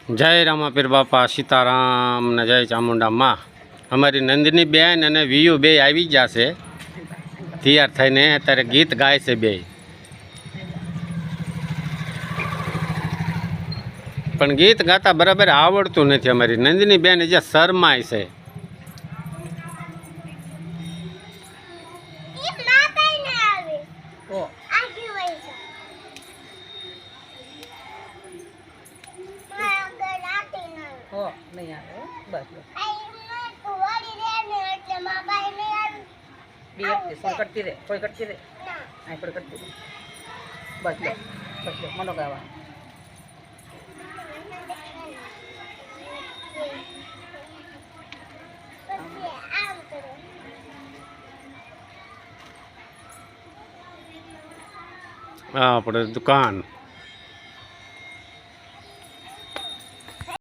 જય રામાપીર બાપા સીતારામ ને જય ચામુંડા માં। અમારી નંદની બેન અને વિયુ બે આવી ગયા છે તૈયાર થઈને અત્યારે ગીત ગાય છે બે, પણ ગીત ગાતા બરાબર આવડતું નથી। અમારી નંદની બેન જે શરમાય છે। नहीं आवे बस कोई करती रे आई पर करती रे बस लो मनो गावा આપણે દુકાન